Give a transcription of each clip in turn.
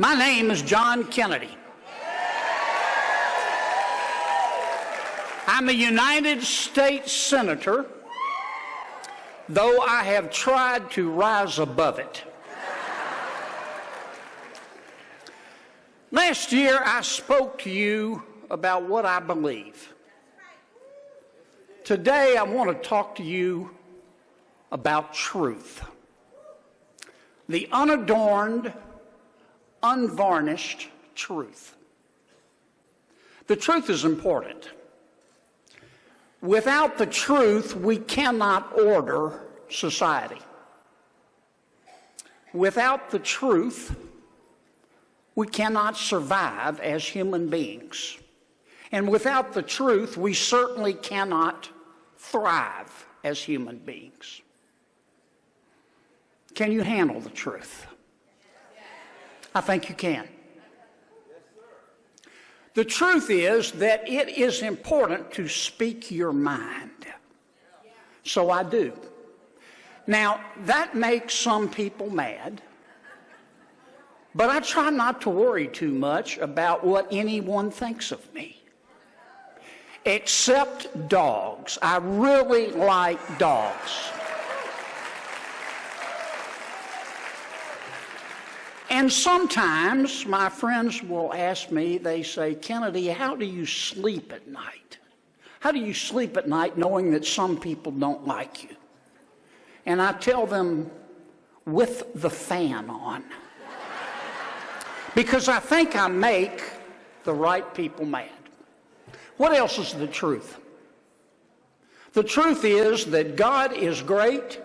My name is John Kennedy. I'm a United States Senator, though I have tried to rise above it. Last year, I spoke to you about what I believe. Today, I want to talk to you about truth. The unadorned, unvarnished truth. The truth is important. Without the truth, we cannot order society. Without the truth, we cannot survive as human beings. And without the truth, we certainly cannot thrive as human beings. Can you handle the truth? I think you can. The truth is that it is important to speak your mind. So I do. Now, that makes some people mad, but I try not to worry too much about what anyone thinks of me. Except dogs. I really like dogs. And sometimes my friends will ask me, they say, Kennedy, how do you sleep at night? How do you sleep at night knowing that some people don't like you? And I tell them, with the fan on. Because I think I make the right people mad. What else is the truth? The truth is that God is great,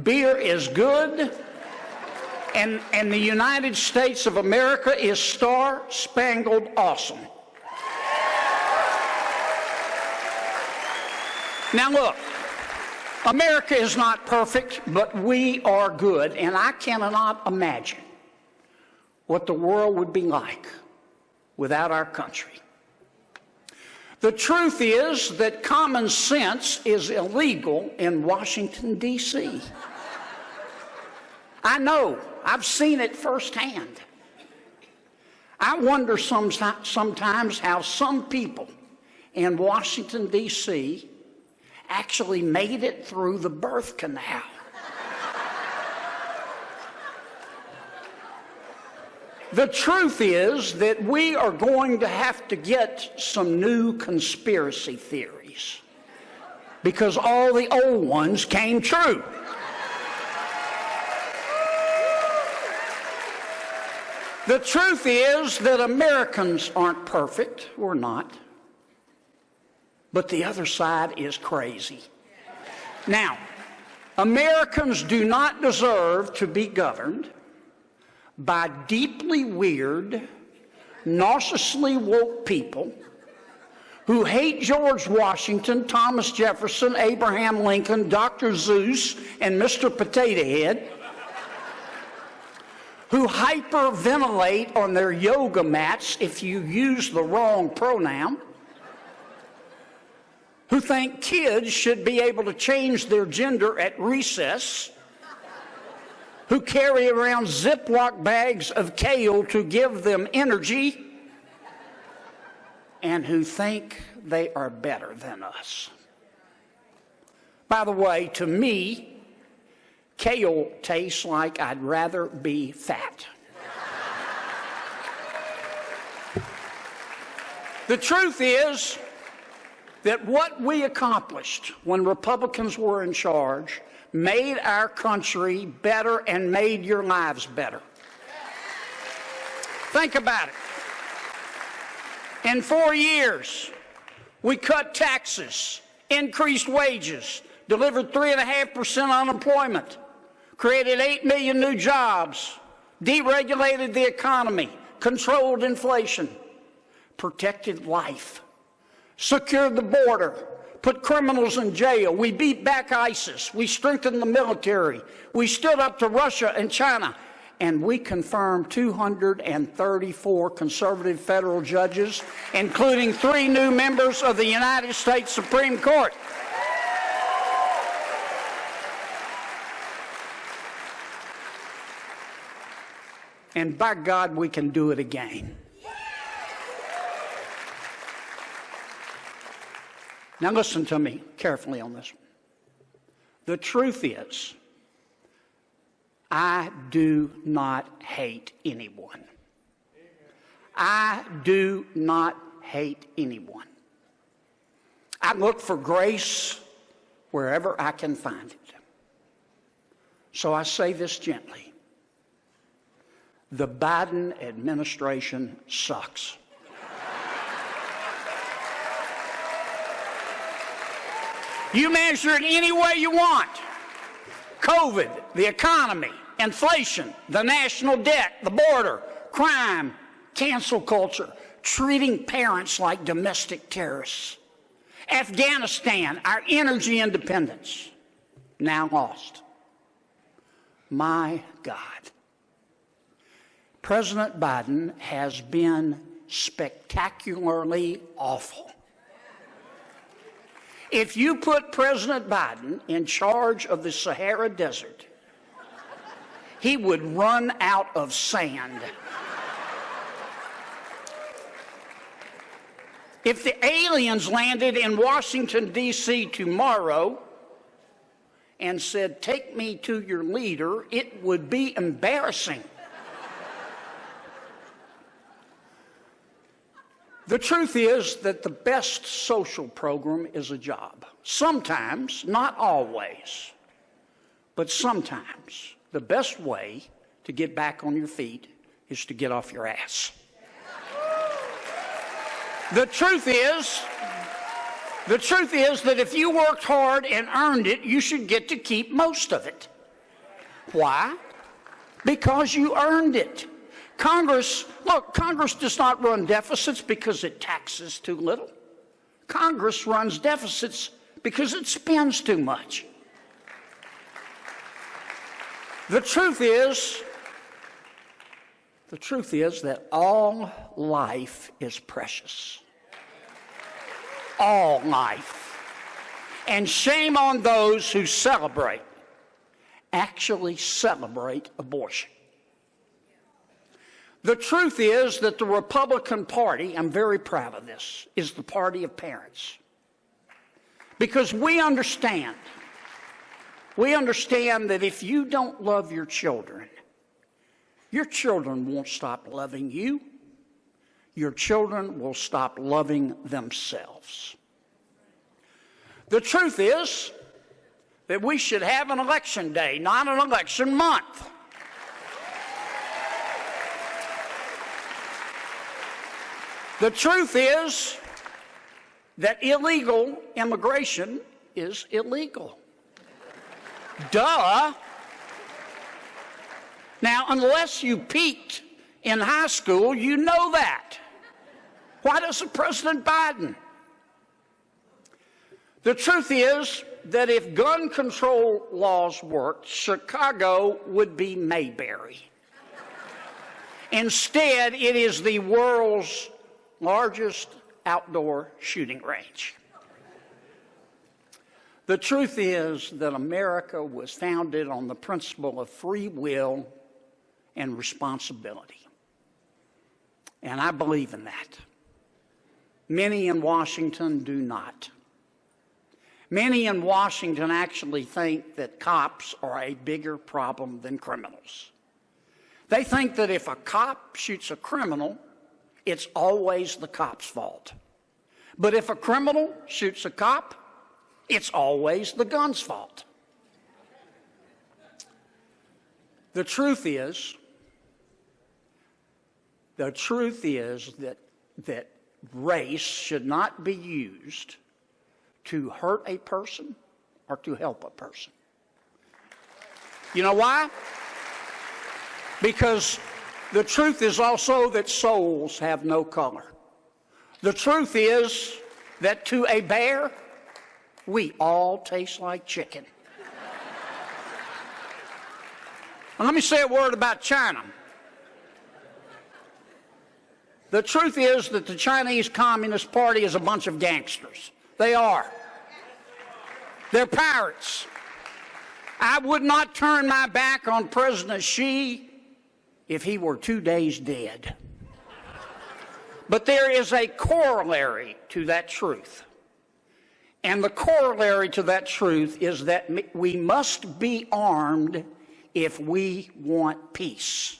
beer is good, and the United States of America is Star Spangled awesome. Now look, America is not perfect, but we are good, and I cannot imagine what the world would be like without our country. The truth is that common sense is illegal in Washington, D.C. I know. I've seen it firsthand. I wonder sometimes how some people in Washington, D.C. actually made it through the birth canal. The truth is that we are going to have to get some new conspiracy theories because all the old ones came true. The truth is that Americans aren't perfect. We're not. But the other side is crazy. Now, Americans do not deserve to be governed by deeply weird, narcissistically woke people who hate George Washington, Thomas Jefferson, Abraham Lincoln, Dr. Zeus, and Mr. Potato Head, who hyperventilate on their yoga mats if you use the wrong pronoun, who think kids should be able to change their gender at recess, who carry around Ziploc bags of kale to give them energy, and who think they are better than us. By the way, to me, kale tastes like I'd rather be fat. The truth is that what we accomplished when Republicans were in charge made our country better and made your lives better. Think about it. In 4 years, we cut taxes, increased wages, delivered 3.5% unemployment, created 8 million new jobs, deregulated the economy, controlled inflation, protected life, secured the border, put criminals in jail. We beat back ISIS. We strengthened the military. We stood up to Russia and China. And we confirmed 234 conservative federal judges, including 3 new members of the United States Supreme Court. And by God, we can do it again. Now listen to me carefully on this one. The truth is, I do not hate anyone. I do not hate anyone. I look for grace wherever I can find it. So I say this gently. The Biden administration sucks. You measure it any way you want. COVID, the economy, inflation, the national debt, the border, crime, cancel culture, treating parents like domestic terrorists. Afghanistan, our energy independence, now lost. My God. President Biden has been spectacularly awful. If you put President Biden in charge of the Sahara Desert, he would run out of sand. If the aliens landed in Washington, D.C. tomorrow and said, "Take me to your leader," it would be embarrassing. The truth is that the best social program is a job. Sometimes, not always, but sometimes the best way to get back on your feet is to get off your ass. The truth is that if you worked hard and earned it, you should get to keep most of it. Why? Because you earned it. Congress does not run deficits because it taxes too little. Congress runs deficits because it spends too much. The truth is that all life is precious. All life. And shame on those who actually celebrate abortion. The truth is that the Republican Party, I'm very proud of this, is the party of parents. Because we understand that if you don't love your children won't stop loving you. Your children will stop loving themselves. The truth is that we should have an election day, not an election month. The truth is that illegal immigration is illegal. Duh. Now, unless you peaked in high school, you know that. Why doesn't President Biden? The truth is that if gun control laws worked, Chicago would be Mayberry. Instead, it is the world's largest outdoor shooting range. The truth is that America was founded on the principle of free will and responsibility. And I believe in that. Many in Washington do not. Many in Washington actually think that cops are a bigger problem than criminals. They think that if a cop shoots a criminal, it's always the cop's fault. But if a criminal shoots a cop, it's always the gun's fault. The truth is that race should not be used to hurt a person or to help a person. You know why? Because the truth is also that souls have no color. The truth is that to a bear, we all taste like chicken. Now, let me say a word about China. The truth is that the Chinese Communist Party is a bunch of gangsters. They are. They're pirates. I would not turn my back on President Xi if he were 2 days dead. But there is a corollary to that truth. And the corollary to that truth is that we must be armed if we want peace.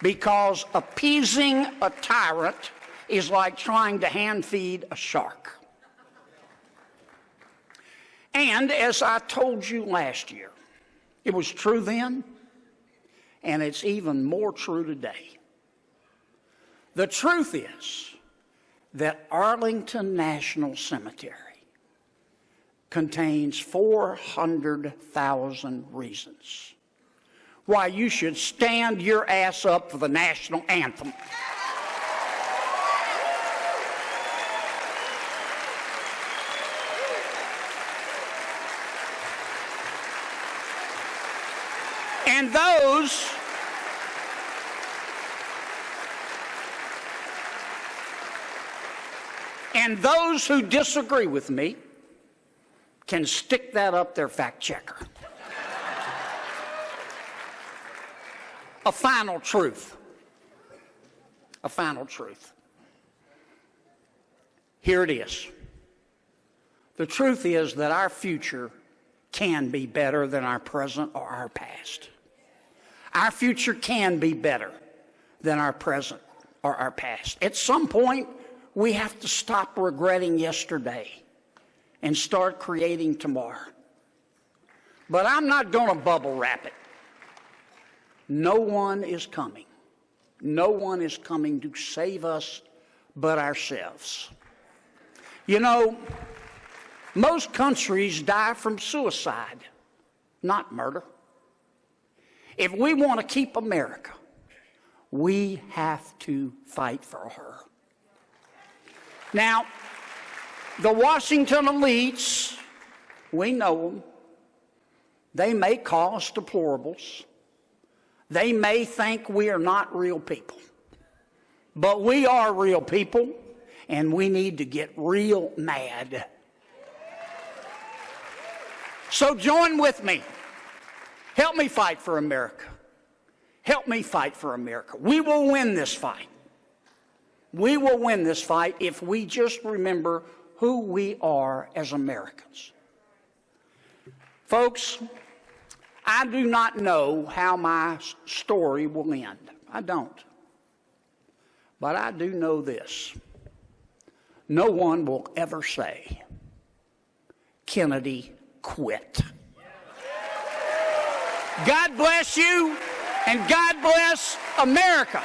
Because appeasing a tyrant is like trying to hand feed a shark. And as I told you last year, it was true then, and it's even more true today. The truth is that Arlington National Cemetery contains 400,000 reasons why you should stand your ass up for the national anthem. And those who disagree with me can stick that up their fact checker. A final truth. A final truth. Here it is. The truth is that our future can be better than our present or our past. Our future can be better than our present or our past. At some point, we have to stop regretting yesterday and start creating tomorrow. But I'm not going to bubble wrap it. No one is coming. No one is coming to save us but ourselves. You know, most countries die from suicide, not murder. If we want to keep America, we have to fight for her. Now, the Washington elites, we know them. They may call us deplorables. They may think we are not real people. But we are real people, and we need to get real mad. So join with me. Help me fight for America. Help me fight for America. We will win this fight. We will win this fight if we just remember who we are as Americans. Folks, I do not know how my story will end. I don't. But I do know this. No one will ever say, Kennedy quit. God bless you, and God bless America.